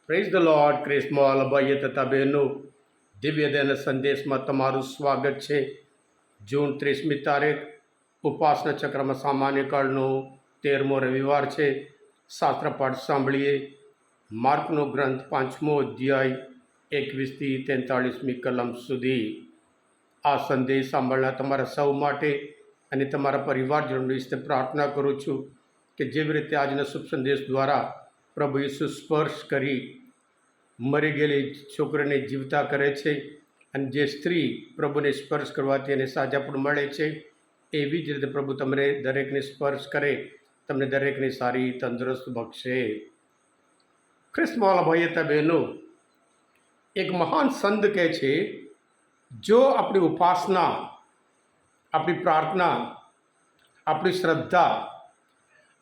Praise the lord. ક્રિસ્મોલ ભાઈએ તથા બહેનો, દિવ્ય દૈન સંદેશમાં તમારું સ્વાગત છે. જૂન 30મી તારીખ ઉપાસના ચક્રમાં સામાન્ય કાળનો 13મો રવિવાર છે. શાસ્ત્ર પાઠ સાંભળીએ. માર્કનો ગ્રંથ 5મો અધ્યાય 21થી 43મી કલમ સુધી. આ સંદેશ સાંભળનાર તમારા સૌ માટે અને તમારા પરિવારજનો વિશે પ્રાર્થના કરું છું કે જેવી રીતે આજના શુભ સંદેશ દ્વારા પ્રભુ ઈસુ સ્પર્શ કરી મરી ગયેલી છોકરીને જીવતા કરે છે અને જે સ્ત્રી પ્રભુને સ્પર્શ કરવાથી એને સાજાપણું મળે છે, એવી જ રીતે પ્રભુ તમને દરેકને સ્પર્શ કરે, તમને દરેકને સારી તંદુરસ્ત બક્ષે. ખ્રિસ્તવાલા ભાઈઓ તથા બહેનો, એક મહાન સંત કહે છે, જો આપણી ઉપાસના, આપણી પ્રાર્થના, આપણી શ્રદ્ધા,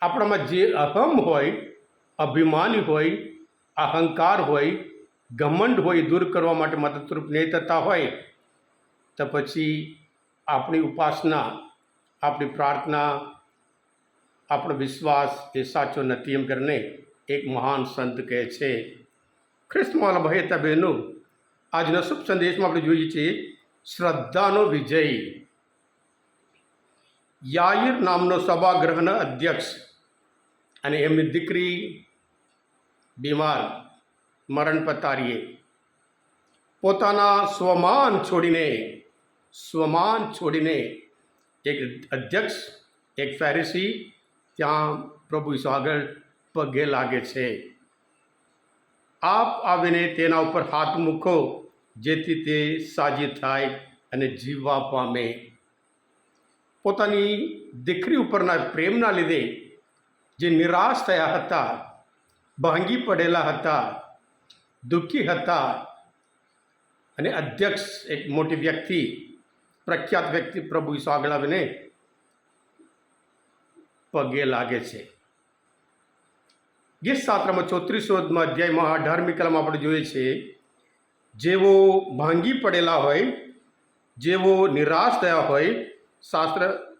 આપણામાં જે અહમ હોય, અભિમાની હોય, અહંકાર હોય, ઘમંડ હોય, દૂર કરવા માટે મદદરૂપ નહીં થતા હોય, તો પછી આપણી ઉપાસના, આપણી પ્રાર્થના, આપણો વિશ્વાસ એ સાચો નથી, એમ કરીને એક મહાન સંત કહે છે. ખ્રિસ્તવાલા ભાઈ હતા બહેનો, આજના શુભ સંદેશમાં આપણે જોઈએ છીએ શ્રદ્ધાનો વિજય. યાઈર નામનો સભાગૃહના અધ્યક્ષ અને એમની દીકરી બીમાર, મરણ પતારીએ. પોતાના સ્વમાન છોડીને એક અધ્યક્ષ, એક ફેરિસી ત્યાં પ્રભુ ઈસુ આગળ પગે લાગે છે. આપ આવીને તેના ઉપર હાથ મૂકો જેથી તે સાજી થાય અને જીવવા પામે. પોતાની દીકરી ઉપરના પ્રેમના લીધે જે નિરાશ થયા હતા, ભાંગી પડેલા હતા, દુઃખી હતા, અને અધ્યક્ષ એક મોટી વ્યક્તિ, પ્રખ્યાત વ્યક્તિ પ્રભુ ઈસુ આગળ આવીને પગે લાગે છે. ગીત શાસ્ત્રમાં 34મા અધ્યાયમાં 18મી કલમ આપણે જોઈએ છીએ, જેવો ભાંગી પડેલા હોય, જેવો નિરાશ થયા હોય,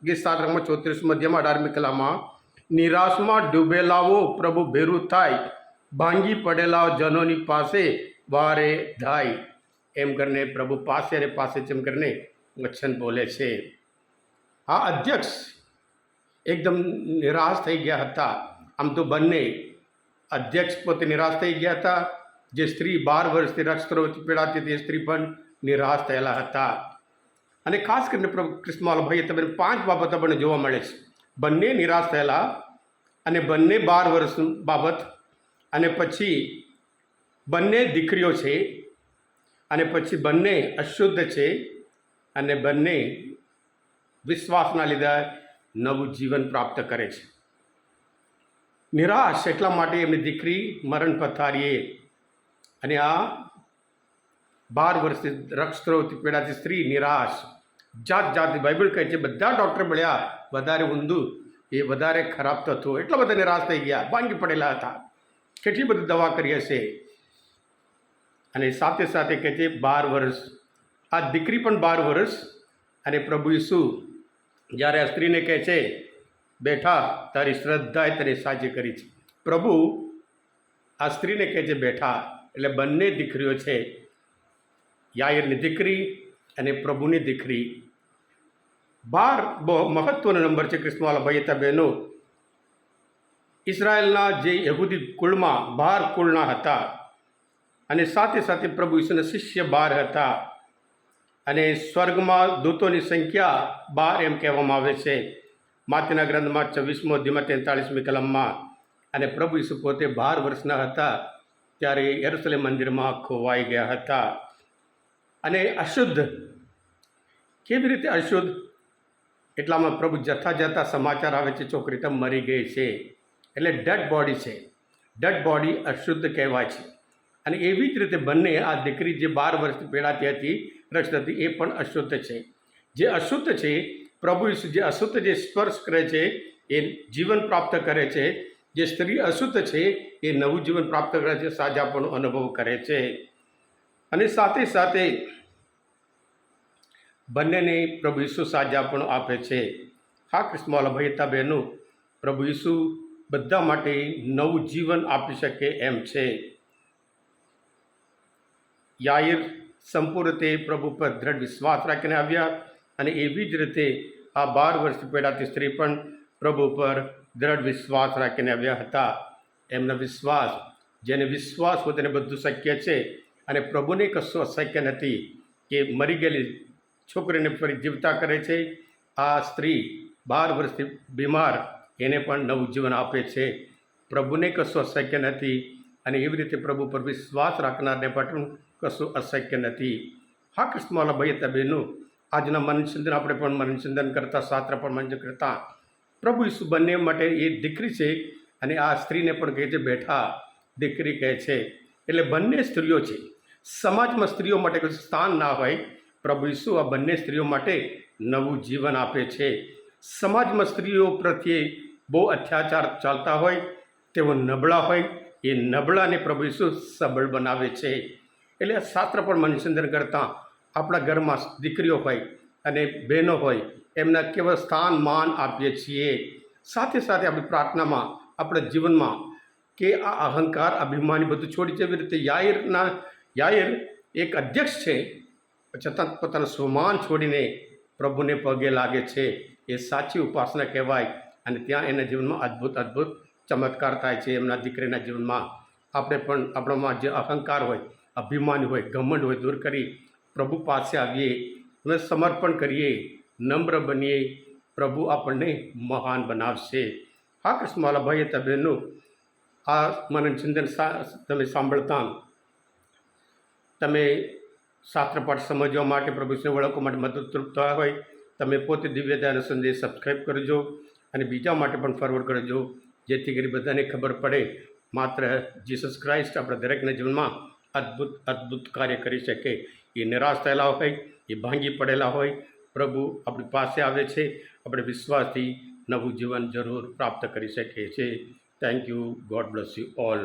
ગીત શાસ્ત્રમાં 34મા અધ્યાયમાં 18મી કલમમાં, નિરાશમાં ડૂબેલાઓ પ્રભુ ભેરું થાય, ભાંગી પડેલા જનોની પાસે વારે ધાય. એમ કરીને પ્રભુ પાસે અને પાસે એમ કરીને વચન બોલે છે. આ અધ્યક્ષ એકદમ નિરાશ થઈ ગયા હતા. આમ તો બંને અધ્યક્ષ પોતે નિરાશ થઈ ગયા હતા, જે સ્ત્રી 12 વર્ષથી રક્તસ્રાવથી પીડાતી તે સ્ત્રી પણ નિરાશ થયેલા હતા. અને ખાસ કરીને પ્રભુ ખ્રિસ્તવાલા ભાઈએ તમને 5 બાબત આપણને જોવા મળે છે. બંને નિરાશ થયેલા, અને બંને 12 વર્ષ બાબત, અને પછી બંને દીકરીઓ છે, અને પછી બંને અશુદ્ધ છે, અને બંને વિશ્વાસના લીધે નવું જીવન પ્રાપ્ત કરે છે. નિરાશ એટલા માટે એમની દીકરી મરણ પથારીએ, અને આ 12 વર્ષથી રક્તસ્રાવથી પીડાતી સ્ત્રી નિરાશ. જાતની બાઇબલ કહે છે બધા ડૉક્ટર મળ્યા, વધારે ઊંધું એ વધારે ખરાબ થતું, એટલા બધા નિરાશ થઈ ગયા, ભાંગી પડેલા હતા, કેટલી બધી દવા કરી હશે. અને સાથે સાથે કહે છે 12 વર્ષ, આ દીકરી પણ 12 વર્ષ. અને પ્રભુ ઈસુ જ્યારે આ સ્ત્રીને કહે છે, બેઠા, તારી શ્રદ્ધાએ તને સાજી કરી છે. પ્રભુ આ સ્ત્રીને કહે છે બેઠા, એટલે બંને દીકરીઓ છે, યાઈરની દીકરી અને પ્રભુની દીકરી. 12 બહુ મહત્વનો નંબર છે. ખ્રિસ્તવાલા ભાઈ હતા બહેનો, ઇઝરાયલના જે યહૂદી કુળમાં 12 કુળના હતા, અને સાથે સાથે પ્રભુ ઈસુના શિષ્ય 12 હતા, અને સ્વર્ગમાં દૂતોની સંખ્યા 12 એમ કહેવામાં આવે છે. માતીના ગ્રંથમાં 24મો અધ્યાયમાં 43મી કલમમાં. અને પ્રભુ ઈસુ પોતે 12 વર્ષના હતા ત્યારે યરુશલેમ મંદિરમાં ખોવાઈ ગયા હતા. અને અશુદ્ધ, કેવી રીતે અશુદ્ધ? એટલામાં પ્રભુ જતા સમાચાર આવે છે છોકરી તો મરી ગઈ છે, એટલે ડેડ બોડી છે. ડેડ બોડી અશુદ્ધ કહેવાય છે. અને એવી જ રીતે બંને આ દીકરી જે 12 વર્ષથી પીડાતી હતી, રક્ષતી, એ પણ અશુદ્ધ છે. જે અશુદ્ધ છે, પ્રભુ ઈસુ જે અશુદ્ધ જે સ્પર્શ કરે છે એ જીવન પ્રાપ્ત કરે છે. જે સ્ત્રી અશુદ્ધ છે એ નવું જીવન પ્રાપ્ત કરે છે, સાજાપણો અનુભવ કરે છે. અને સાથે સાથે બંનેને પ્રભુ ઈસુ સાજાપણું આપે છે. હા ખ્રિસ્તવાલા ભાઈ હતા બહેનો, પ્રભુ ઈસુ બધા માટે નવું જીવન આપી શકે એમ છે. યાઈર સંપૂર્ણ તે પ્રભુ પર દ્રઢ વિશ્વાસ રાખીને આવ્યા અને એવી જ રીતે આ 12 વર્ષથી પીડાતી સ્ત્રી પણ પ્રભુ પર દ્રઢ વિશ્વાસ રાખીને આવ્યા હતા. એમનો વિશ્વાસ, જેને વિશ્વાસ હોય તેને બધું શક્ય છે અને પ્રભુને કશું અશક્ય નથી કે મરી ગયેલી છોકરીને ફરી જીવતા કરે છે. આ સ્ત્રી 12 વર્ષથી બીમાર, એને પણ નવું જીવન આપે છે. પ્રભુને કશું અશક્ય નથી અને એવી રીતે પ્રભુ પર વિશ્વાસ રાખનારને પણ કશું અશક્ય નથી. હા કૃષ્ણવાલા ભાઈ હતા બહેનો, આજના મનચિંતન આપણે પણ મનચિંતન કરતા, શાસ્ત્ર પણ મનચિંતન કરતા. પ્રભુ ઈસુ બંને માટે એ દીકરી છે અને આ સ્ત્રીને પણ કહે છે બેઠા દીકરી કહે છે. એટલે બંને સ્ત્રીઓ છે. સમાજમાં સ્ત્રીઓ માટે કોઈ સ્થાન ના હોય, પ્રભુ ઈસુ આ બંને સ્ત્રીઓ માટે નવું જીવન આપે છે. સમાજમાં સ્ત્રીઓ પ્રત્યે બહુ અત્યાચાર ચાલતા હોય, તેઓ નબળા હોય, એ નબળાને પ્રભુ ઈસુ સબળ બનાવે છે. એટલે શાસ્ત્ર પણ મનચિંતન કરતાં આપણા ઘરમાં દીકરીઓ હોય અને બહેનો હોય, એમના કેવા સ્થાન માન આપીએ છીએ. સાથે સાથે આપણી પ્રાર્થનામાં, આપણા જીવનમાં કે આ અહંકાર, અભિમાની બધું છોડી, જેવી રીતે યાઈર એક અધ્યક્ષ છે, છતાં પોતાનું સ્વમાન છોડીને પ્રભુને પગે લાગે છે. એ સાચી ઉપાસના કહેવાય અને ત્યાં એના જીવનમાં અદ્ભુત ચમત્કાર થાય છે. એમના દીકરીના જીવનમાં આપણે પણ આપણામાં જે અહંકાર હોય, અભિમાની હોય, ઘમંડ હોય, દૂર કરી પ્રભુ પાસે આવીએ અને સમર્પણ કરીએ, નમ્ર બનીએ. પ્રભુ આપણને મહાન બનાવશે. હા કૃષ્ણવાલા ભાઈ હતા બહેનો, આ મનચિંતન તમે સાંભળતા, તમે શાસ્ત્રપાઠ સમજવા માટે, પ્રભુને ઓળખવા માટે મદદરૂપ થયા હોય, તમે પોતે દિવ્યતાનો સંદેશ સબસ્ક્રાઈબ કરજો અને બીજા માટે પણ ફોરવર્ડ કરજો, જેથી કરી બધાને ખબર પડે માત્ર જીસસ ક્રાઇસ્ટ આપણા દરેકના જીવનમાં અદ્ભુત કાર્ય કરી શકે. એ નિરાશ થયેલા હોય, એ ભાંગી પડેલા હોય, પ્રભુ આપણી પાસે આવે છે. આપણે વિશ્વાસથી નવું જીવન જરૂર પ્રાપ્ત કરી શકીએ છીએ. Thank you. God bless you all.